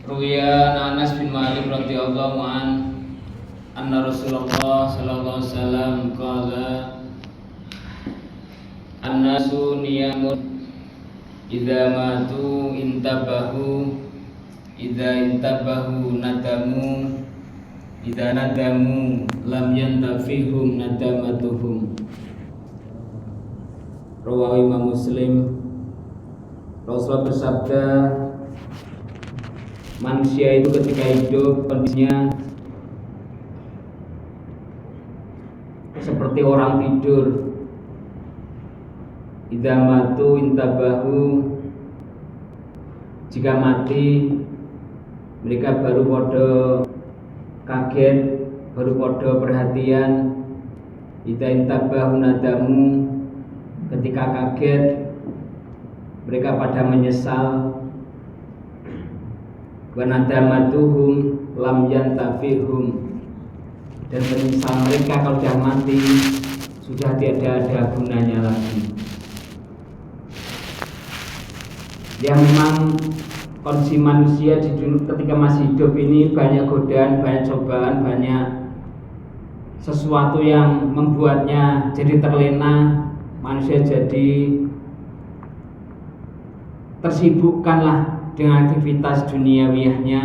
Ruwiya Anas bin Malik radhiyallahu an anna Rasulullah sallallahu alaihi wasallam qala annasu niyamun idza matu intabahu nadamu idza nadamu lam yantafihum nadamatuhum. Rawahu Imam Muslim. Rasulullah bersabda, manusia itu ketika hidup kondisinya seperti orang tidur. Idza matu intabahu, jika mati mereka baru podo kaget, baru podo perhatian. Idza intabahu nadamu, ketika kaget mereka pada menyesal. Wa nadamatuhum lam yantafihum, dan menyesal mereka kalau sudah mati sudah tidak ada gunanya lagi. Ya memang kondisi manusia di dulu ketika masih hidup ini banyak godaan, banyak cobaan, banyak sesuatu yang membuatnya jadi terlena. Manusia jadi tersibukkanlah dengan aktivitas duniawiyahnya,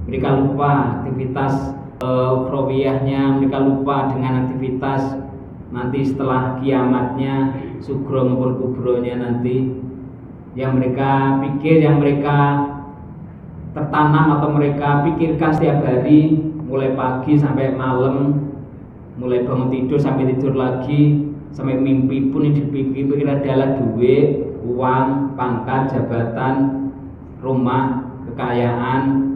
mereka lupa aktivitas ukhrawiyahnya, mereka lupa dengan aktivitas nanti setelah kiamatnya, sugro maupun kubronya nanti, yang mereka pikir, yang mereka tertanam atau mereka pikirkan setiap hari, mulai pagi sampai malam, mulai bangun tidur sampai tidur lagi, sampai mimpi pun yang dipikir adalah duit, uang, pangkat, jabatan, rumah, kekayaan.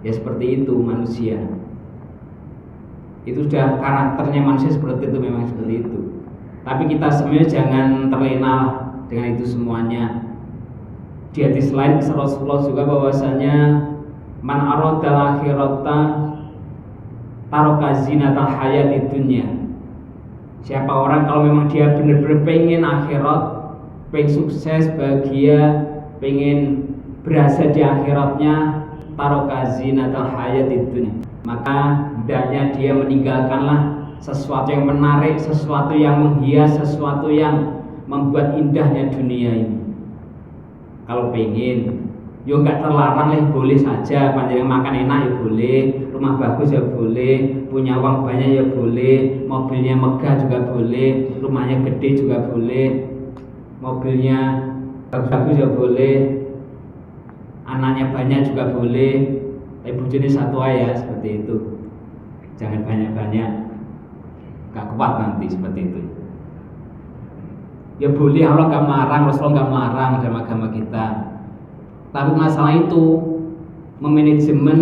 Ya seperti itu manusia. Itu sudah karakternya manusia seperti itu, memang seperti itu. Tapi kita semuanya jangan terlena dengan itu semuanya. Di hadis lain Rasulullah juga bahwasanya man aradal akhirata taraka zinatal hayatid dunya. Siapa orang kalau memang dia benar-benar pengen akhirat, pengen sukses, bahagia, pengen berhasil di akhiratnya, taraka zinatal hayatid dunya, maka hendaknya dia meninggalkanlah sesuatu yang menarik, sesuatu yang menghias, sesuatu yang membuat indahnya dunia ini. Kalau pengen, yo nggak terlarang, boleh saja. Panjenengan makan enak ya boleh, rumah bagus ya boleh, punya uang banyak ya boleh, mobilnya megah juga boleh, rumahnya gede juga boleh, mobilnya bagus ya boleh, anaknya banyak juga boleh. Tapi bojone satu aja, seperti itu. Jangan banyak-banyak, gak kuat nanti seperti itu. Ya boleh, Allah gak melarang, Rasulullah gak melarang dalam agama kita. Tapi masalah itu memanajemen,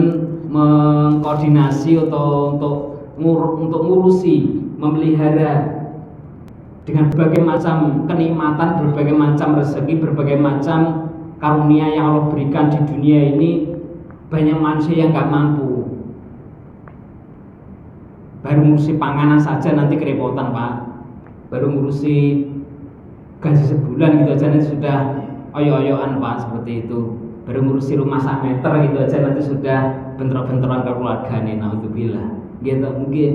mengkoordinasi atau untuk ngurusi, memelihara dengan berbagai macam kenikmatan, berbagai macam rezeki, berbagai macam karunia yang Allah berikan di dunia ini. Banyak manusia yang gak mampu. Baru ngurusi panganan saja nanti kerepotan, Pak. Baru ngurusi gaji sebulan gitu aja nanti sudah oyo-oyoan, Pak, seperti itu. Baru ngurusi rumah sak meter gitu aja nanti sudah bentrok-bentrokan keluargane, naudzubillah. Gitu mungkin.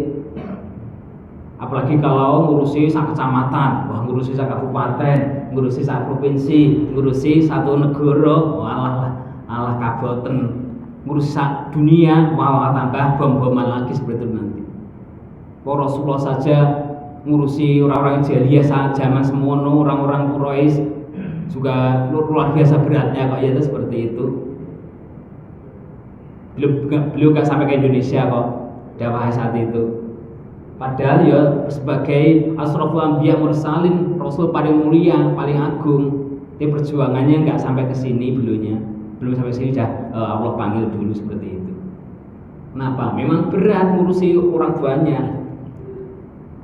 Apalagi kalau ngurusi sak kecamatan, wah ngurusi sak kabupaten, ngurusi sak provinsi, ngurusi satu negara, alah kaboten. Ngurusi sak dunia, wah tambah bom-boman lagi seperti itu nanti. Rasulullah saja ngurusi orang-orang jahiliyah zaman semono, orang-orang Quraisy juga luar biasa beratnya kok, ya itu seperti itu. Beliau gak sampai ke Indonesia kok dakwah saat itu. Padahal ya sebagai asroful anbiya mursalin, Rasul paling mulia, paling agung, tapi perjuangannya nggak sampai ke sini, belum sampai sini dah Allah panggil dulu seperti itu. Kenapa? Memang berat ngurusi orang tuanya.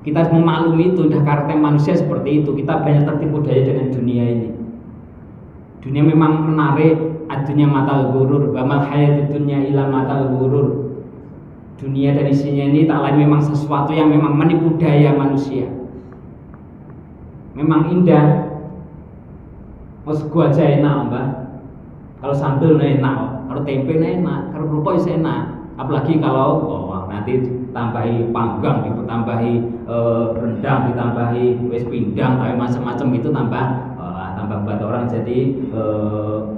Kita harus memaklumi itu, dah karakter manusia seperti itu. Kita banyak tertipu daya dengan dunia ini. Dunia memang menarik, adunya matal ghurur, wa mal hayatid dunya illa matal ghurur. Dunia dan isinya ini tak lain memang sesuatu yang memang menipu daya manusia. Memang indah, Mas gua aja enak, Mbak. Kalau sambel enak, kalau tempe enak, kalau kerupuk bisa enak. Apalagi kalau nanti tambahi panggang, ditambahi rendang, ditambahi wis pindang, tapi macam-macam itu tambah buat orang jadi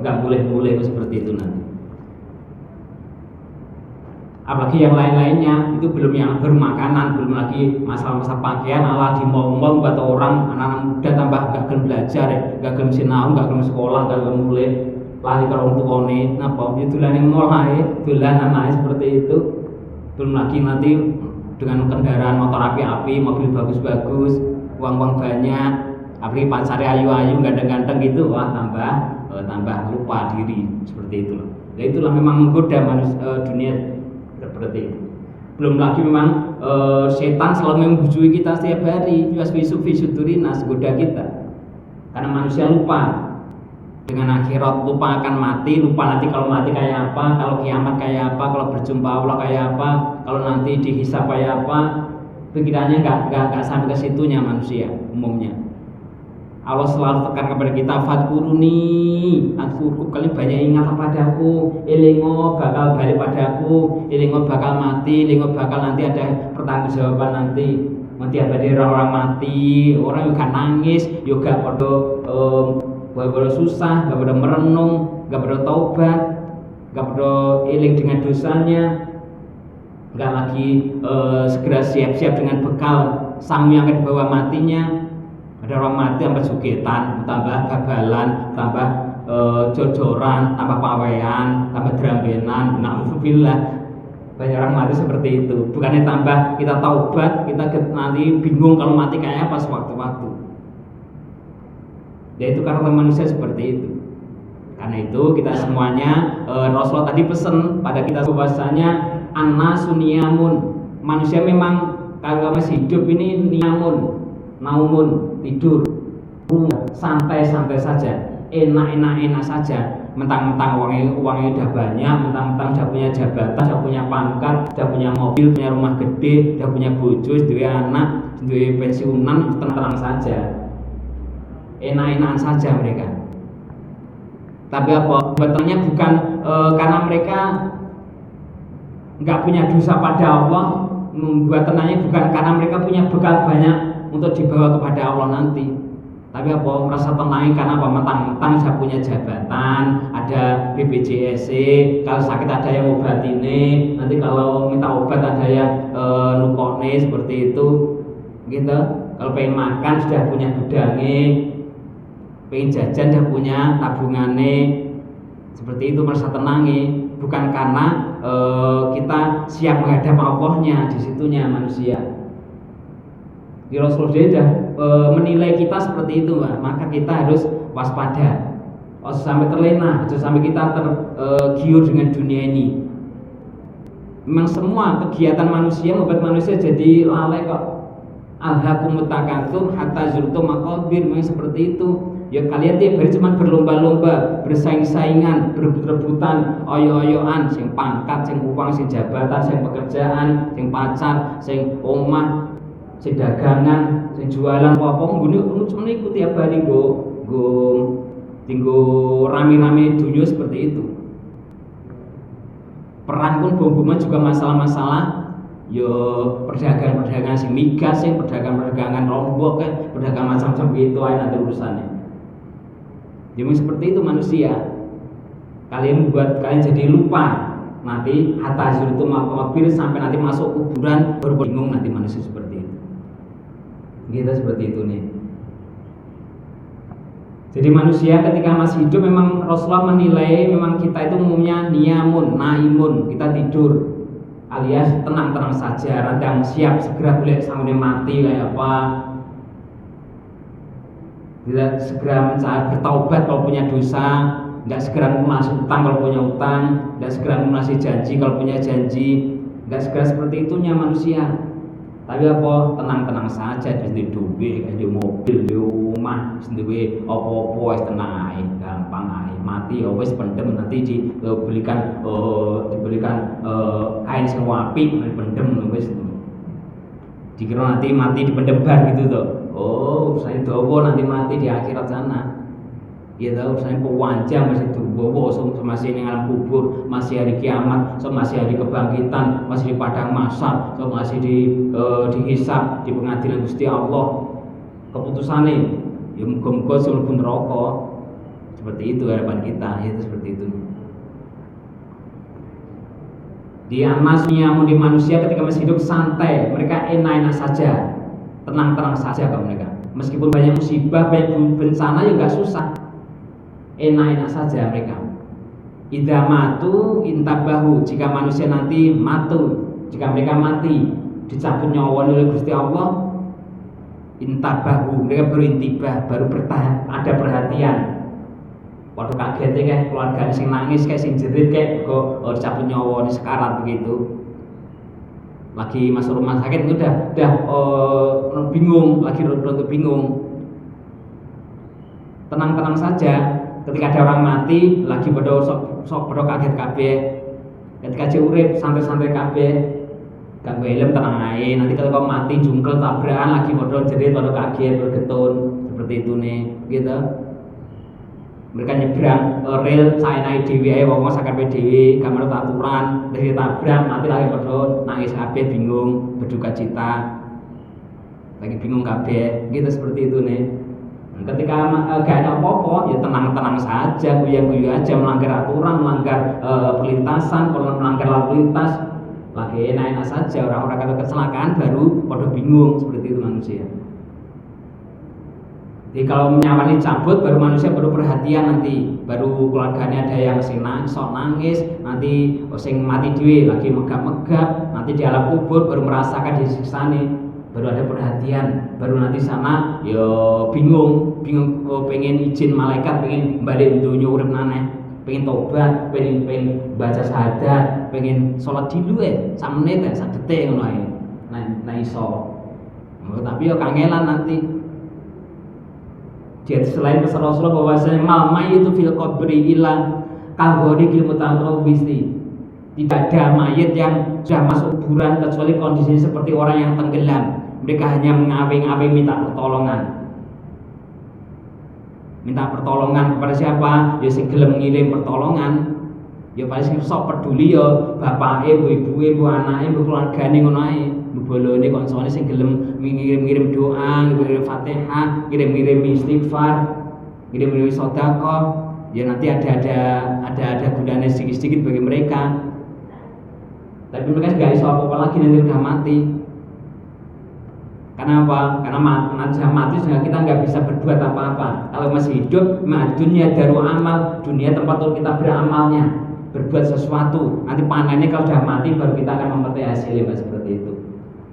nggak boleh seperti itu nanti. Apalagi yang lain-lainnya itu belum yang bermakanan, belum lagi masalah pakaian, malah dimomong buat orang anak-anak muda tambah gak gelem belajar, gak gelem sinau, gak gelem sekolah, gak gelem mulai lari ke orang tuane, napa itu dolan yang mulai dolan anak seperti itu. Belum lagi nanti dengan kendaraan motor api-api, mobil bagus-bagus, uang banyak, apalagi pacarnya ayu-ayu, ganteng-ganteng gitu, wah tambah lupa diri seperti itu loh. Nah, itulah memang menggoda manusia dunia seperti itu. Belum lagi memang setan selalu membujui kita setiap hari, yuaswisu fi sudurinas, goda kita. Karena manusia lupa dengan akhirat, lupa akan mati, lupa nanti kalau mati kayak apa, kalau kiamat kayak apa, kalau berjumpa Allah kayak apa, kalau nanti dihisab kayak apa. Pikirannya nggak sampai ke situnya manusia umumnya. Allah selalu tekan kepada kita, fadkuruni, adkurku, kalian banyak ingat padaku, elingo bakal balik padaku, elingo bakal mati, elingo bakal nanti ada pertanggungjawaban nanti ada orang mati, orang juga nangis, juga pada susah, gak pada merenung, gak pada taubat, gak pada eling dengan dosanya, gak lagi segera siap-siap dengan bekal sang yang akan dibawa matinya. Ada orang mati tambah sugetan, tambah gabalan, tambah jor-joran, tambah pawean, tambah drambenan. Na'udzubillah. Banyak orang mati seperti itu. Bukannya tambah kita taubat, kita nanti bingung kalau mati kayak apa sewaktu-waktu. Ya itu karena manusia seperti itu. Karena itu kita semuanya Rasulullah tadi pesan pada kita bahwasanya annasu niyamun. Manusia memang kalau masih hidup ini niyamun, naumun, tidur, santai-santai saja, enak saja, mentang-mentang uangnya udah banyak, mentang-mentang udah punya jabatan, udah punya pangkat, udah punya mobil, punya rumah gede, udah punya bojo, dua anak, dua pensiunan, tenang saja, enak-enakan saja mereka. Tapi apa? Betulnya bukan karena mereka nggak punya dosa pada Allah, membuat tenangnya bukan karena mereka punya bekal banyak untuk dibawa kepada Allah nanti. Tapi apa? Merasa tenang karena apa? Mentang-mentang saya punya jabatan, ada BPJS, kalau sakit ada yang obatine, nanti kalau minta obat ada yang nukone seperti itu, gitu. Kalau pengen makan sudah punya gudangnya, pengen jajan sudah punya tabungannya, seperti itu merasa tenangnya. Bukan karena kita siap menghadap Allahnya, disitunya manusia. Di Rasulullah sudah menilai kita seperti itu, maka kita harus waspada, harus sampai terlena, harus sampai kita tergiur dengan dunia ini. Memang semua kegiatan manusia membuat manusia jadi lalai kok. Alhaakumut takatsur hatta zurtum maqabir, memang seperti itu. Ya kalian tiap hari cuma berlomba-lomba, bersaing-saingan, berebut-rebutan, oyo-oyoan, sing pangkat, sing uang, sing jabatan, sing pekerjaan, sing pacar, sing omah, sing dagangan, sing jualan apa ngene cuma ikuti tiap hari nggo rame-rame dunia seperti itu. Perang pun bom-boman juga masalah-masalah. Yo perdagangan sing migas, sing perdagangan rombok, perdagangan macam-macam gitu aja nanti urusannya. Jadi seperti itu manusia. Kalian membuat kalian jadi lupa. Nanti hatta zurtu maqabir, sampai nanti masuk kuburan baru bingung nanti manusia seperti itu. Kita seperti itu nih. Jadi manusia ketika masih hidup memang Rasulullah menilai memang kita itu umumnya niyamun, naimun, kita tidur alias tenang-tenang saja, radang siap segera boleh sampai mati kayak apa. Tidak segera mencari bertaubat kalau punya dosa, tidak segera melunasi utang kalau punya utang, tidak segera melunasi janji kalau punya janji, tidak segera seperti itunya manusia. Tapi apa? Tenang-tenang saja, di duit, di mobil, di rumah, di apa-apa, wis tenang aja, gampang aja. Mati, wis pendem nanti dibelikan kain sing apik, pendem wis. Dikira nanti mati dipendem bar gitu tuh. Oh, saya dowo nanti mati di akhirat sana. Ya tahu saya pewanjang masih durbowo, masih di alam kubur, masih hari kiamat, masih hari kebangkitan, masih di padang mahsyar, masih dihisab di pengadilan Gusti Allah. Keputusannya ya muga-muga sing mlebu neraka. Seperti itu harapan kita, itu seperti itu. Di di manusia ketika masih hidup santai, mereka enak-enak saja, tenang-tenang saja kalau mereka. Meskipun banyak musibah, banyak bencana ya nggak susah. Enak-enak saja mereka. Idza matu intabahu, jika manusia nanti matu, jika mereka mati dicabut nyawa oleh Gusti Allah, intabahu, mereka berintibah, baru bertahan, ada perhatian. Waduh kaget kayak keluarga sing nangis kayak sing jerit kayak kok dicabut nyawa ini sekarat begitu. Lagi masuk rumah sakit udah bingung, lagi rada bingung. Tenang-tenang saja. Ketika ada orang mati lagi pada sok kaget kabeh. Ketika dia urip santai-santai kabeh, gak helm tenang ae. Nanti kalau kau mati jungkel tabrakan lagi pada jerit, pada kaget, bergetun seperti itu nih, gitu. Mereka nyebrang rel saenake dhewe ae wong sakare dhewe, gak menurut aturan, dari tabrak mati lagi pada nangis kabeh bingung, berduka cita. Lagi bingung kabeh, gitu seperti itu nih. Ketika gak ada apa-apa ya tenang-tenang saja, guyu-guyu aja, melanggar aturan, melanggar perlintasan, kalau melanggar lalu lintas lagi enak-enak saja. Orang-orang kata kecelakaan baru pada bingung, seperti itu manusia. Jadi kalau nyawa dicabut baru manusia baru perhatian, nanti baru keluarganya ada yang sok nangis, nanti sing mati dhewe lagi megap-megap, nanti di alam kubur baru merasakan disiksa nih. Baru ada perhatian, baru nanti sana yo bingung pengen izin malaikat, pengen balik dunia urip maneh, pengen tobat, pengen baca syahadat, pengen sholat dulu sak menit sak detik ngono ae. Nah iso. Tapi yo kangelan nanti. Jadi selain pesan Rasulullah bahwasanya mal mayyitu fil qabri illa kagori kil mutaqawwisi. Tidak ada mayit yang sudah masuk kuburan kecuali kondisinya seperti orang yang tenggelam. Mereka hanya mengawing-awing minta pertolongan kepada siapa? Ya sing gelem ngirim pertolongan. Ya paling sok peduli ya bapake, ibuke, anake, keluargane ngono ae. Bolone kancane sing gelem ngirim-ngirim doa, ngirim Fatihah, ngirim istighfar, ngirim sedekah. Ya nanti ada gunanya sedikit-sedikit bagi mereka. Tapi mereka nggak iso apa-apa lagi nanti udah mati. Kenapa? Karena mati sehingga kita nggak bisa berbuat apa-apa. Kalau masih hidup, dunia daru amal, dunia tempat untuk kita beramalnya, berbuat sesuatu. Nanti panennya kalau sudah mati baru kita akan memetik hasilnya, seperti itu.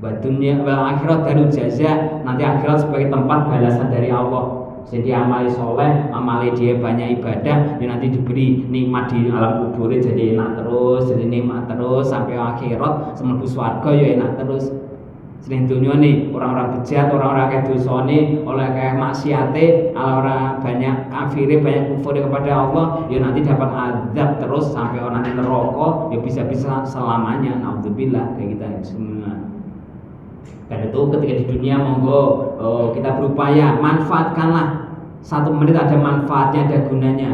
Dunia akhirat daru jaza, nanti akhirat sebagai tempat balasan dari Allah. Jadi amali soleh, amali dia banyak ibadah, dia nanti diberi nikmat di alam kubur, jadi enak terus, jadi nikmat terus sampai akhirat, semlebu swarga ya enak terus. Selain dunia nih, orang-orang bejat, orang-orang kayak dosa nih, oleh kayak maksiate, orang banyak kafir, banyak kufur kepada Allah, ya nanti dapat azab terus sampai orang nanti neraka, ya bisa-bisa selamanya. Naudzubillah kayak kita semua. Dan itu ketika di dunia monggo kita berupaya manfaatkanlah 1 menit, ada manfaatnya, ada gunanya.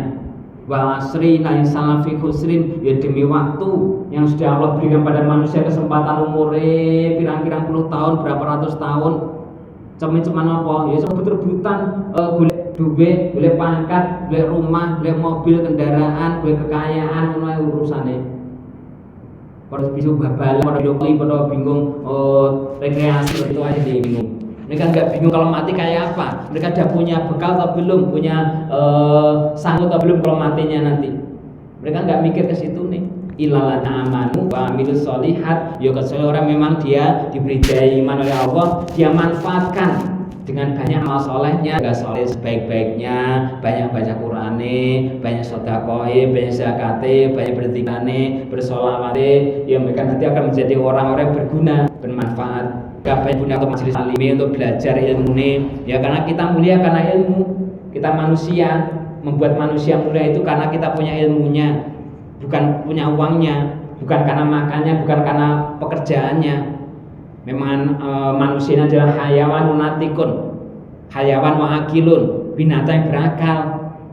Wa asri la insana fi khusrin, ya demi waktu yang sudah Allah berikan pada manusia, kesempatan umure pirang-pirang puluh tahun, berapa ratus tahun, cuman apa ya rebut-rebutan, golek duit, golek pangkat, golek rumah, golek mobil, kendaraan, golek kekayaan, ngono urusane. Pada bisa babal, pada bingung rekreasi itu aja dia bingung. Mereka nggak bingung kalau mati kayak apa. Mereka udah punya bekal atau belum, punya sanggup atau belum kalau matinya nanti. Mereka nggak mikir ke situ nih. Ilalana amanu wa amilus solihat. Ya kecuali orang memang dia diberi daya iman oleh Allah, dia manfaatkan dengan banyak amal solehnya, gak soleh sebaik-baiknya, banyak baca Qur'ane, banyak sedekahnya, banyak zakate, banyak berzikirane, bersolawate. Ya mereka nanti akan menjadi orang-orang berguna, bermanfaat. Banyak guna untuk majelis alimi, untuk belajar ilmu nih. Ya karena kita mulia karena ilmu. Kita manusia, membuat manusia mulia itu karena kita punya ilmunya, bukan punya uangnya, bukan karena makannya, bukan karena pekerjaannya. Memang manusia ini adalah hayawan munatikun, hayawan wa'akilun, binatang yang berakal.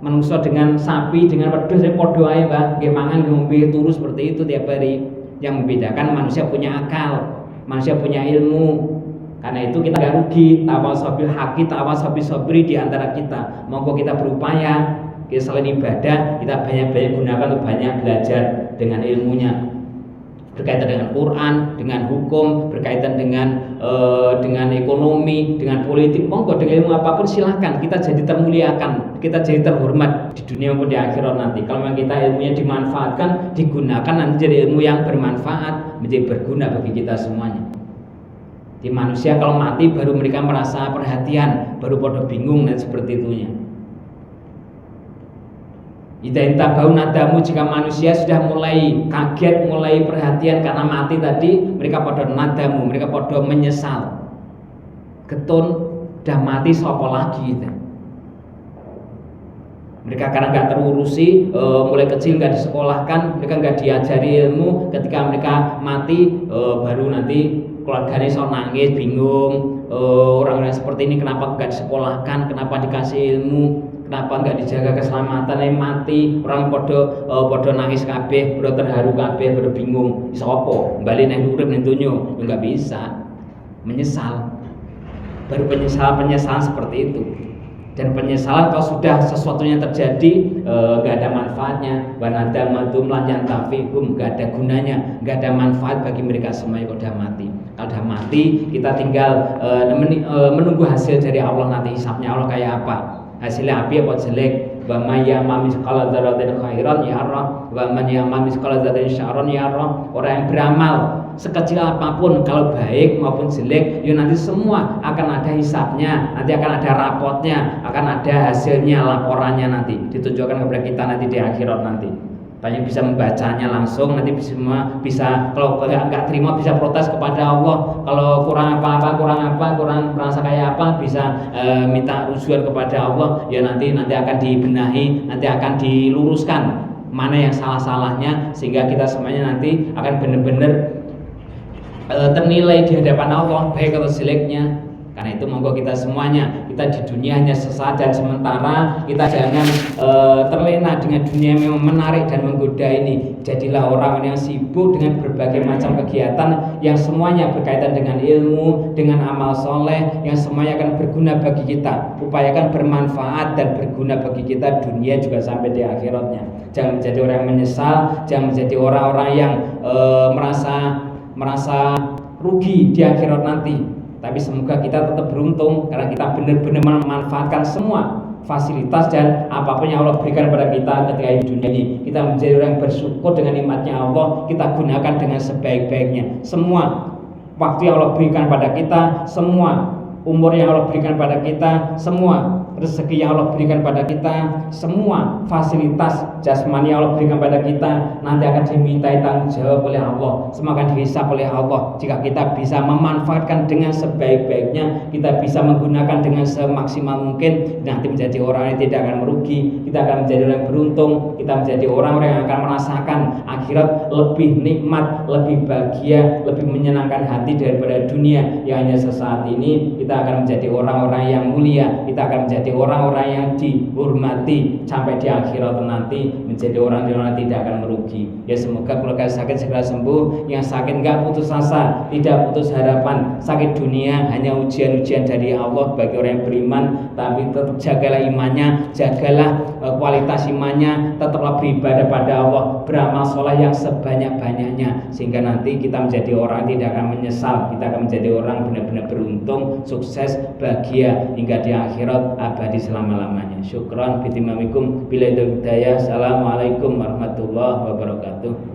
Manungsa dengan sapi, dengan wedhus saya padha ae, Mbah. Nggih mangan ngombe turu seperti itu tiap hari. Yang membedakan manusia punya akal, manusia punya ilmu. Karena itu kita gak rugi, tawasabil haqi, tawasabil sabri di antara kita. Monggo kita berupaya, kita selain ibadah, kita banyak-banyak gunakan untuk banyak belajar dengan ilmunya. Berkaitan dengan Quran, dengan hukum, berkaitan dengan ekonomi, dengan politik, monggo dengan ilmu apapun silahkan. Kita jadi termuliakan, kita jadi terhormat di dunia maupun di akhirat nanti. Kalau memang kita ilmunya dimanfaatkan, digunakan nanti jadi ilmu yang bermanfaat, menjadi berguna bagi kita semuanya. Di manusia kalau mati baru mereka merasa perhatian, baru pada bingung dan seperti itunya. Idza bau nadamu, jika manusia sudah mulai kaget, mulai perhatian karena mati tadi, mereka pada nadamu, mereka pada menyesal. Ketun udah mati sopo lagi gitu. Mereka karena nggak terurusi, mulai kecil nggak disekolahkan, mereka nggak diajari ilmu. Ketika mereka mati, baru nanti keluarganya so nangis, bingung. Orang-orang seperti ini kenapa nggak disekolahkan, kenapa dikasih ilmu, kenapa nggak dijaga keselamatan, mati orang podo nangis kabeh, podo terharu kabeh, podo bingung. Sopo bali nang urip ning donya nggak bisa, menyesal. Baru penyesalan seperti itu. Dan penyesalan kalau sudah sesuatunya terjadi nggak ada manfaatnya, wanadamadum lanyan tafihum, nggak ada gunanya, nggak ada manfaat bagi mereka semuanya kalau sudah mati. Kalau sudah mati kita tinggal menunggu hasil dari Allah, nanti hisabnya Allah kayak apa, hasilnya api apa jelek. Wa may ya'mal mithqala dzarratin khairan yarah wa man ya'mal mithqala dzarratin syarran yarah. Orang yang beramal sekecil apapun, kalau baik maupun jelek, ya nanti semua akan ada hisabnya, nanti akan ada rapotnya, akan ada hasilnya, laporannya nanti ditunjukkan kepada kita nanti di akhirat nanti. Banyak bisa membacanya langsung, nanti semua bisa, kalau nggak terima bisa protes kepada Allah. Kalau kurang kurang merasa kayak apa, bisa minta rujukan kepada Allah. Ya nanti akan dibenahi, nanti akan diluruskan mana yang salah-salahnya, sehingga kita semuanya nanti akan benar-benar ternilai di hadapan Allah baik atau jeleknya. Karena itu monggo kita semuanya, kita di dunia hanya sesaat dan sementara, kita jangan terlena dengan dunia yang memang menarik dan menggoda ini. Jadilah orang yang sibuk dengan berbagai macam kegiatan yang semuanya berkaitan dengan ilmu, dengan amal soleh, yang semuanya akan berguna bagi kita. Upayakan bermanfaat dan berguna bagi kita dunia juga sampai di akhiratnya. Jangan menjadi orang yang menyesal, jangan menjadi orang-orang yang merasa rugi di akhirat nanti. Tapi semoga kita tetap beruntung karena kita benar-benar memanfaatkan semua fasilitas dan apapun yang Allah berikan kepada kita ketika di dunia ini. Kita menjadi orang yang bersyukur dengan nikmatnya Allah, kita gunakan dengan sebaik-baiknya. Semua waktu yang Allah berikan pada kita, semua umur yang Allah berikan pada kita, semua rezeki yang Allah berikan pada kita, semua fasilitas jasmani yang Allah berikan pada kita nanti akan dimintai tanggung jawab oleh Allah, semua akan dihisab oleh Allah. Jika kita bisa memanfaatkan dengan sebaik-baiknya, kita bisa menggunakan dengan semaksimal mungkin, nanti menjadi orang yang tidak akan merugi, kita akan menjadi orang yang beruntung, kita menjadi orang-orang yang akan merasakan akhirat lebih nikmat, lebih bahagia, lebih menyenangkan hati daripada dunia yang hanya sesaat ini. Kita akan menjadi orang-orang yang mulia, kita akan menjadi orang-orang yang dihormati sampai di akhirat nanti, menjadi orang yang tidak akan merugi. Ya semoga keluarga sakit segera sembuh, yang sakit enggak putus asa, tidak putus harapan. Sakit dunia hanya ujian-ujian dari Allah bagi orang yang beriman, tapi tetap jagalah imannya, jagalah kualitas imannya, tetaplah beribadah pada Allah, beramal soleh yang sebanyak-banyaknya, sehingga nanti kita menjadi orang yang tidak akan menyesal, kita akan menjadi orang benar-benar beruntung, sukses, bahagia hingga di akhirat abadi selama-lamanya. Syukran bitimamikum bila hidayah. Assalamualaikum warahmatullahi wabarakatuh.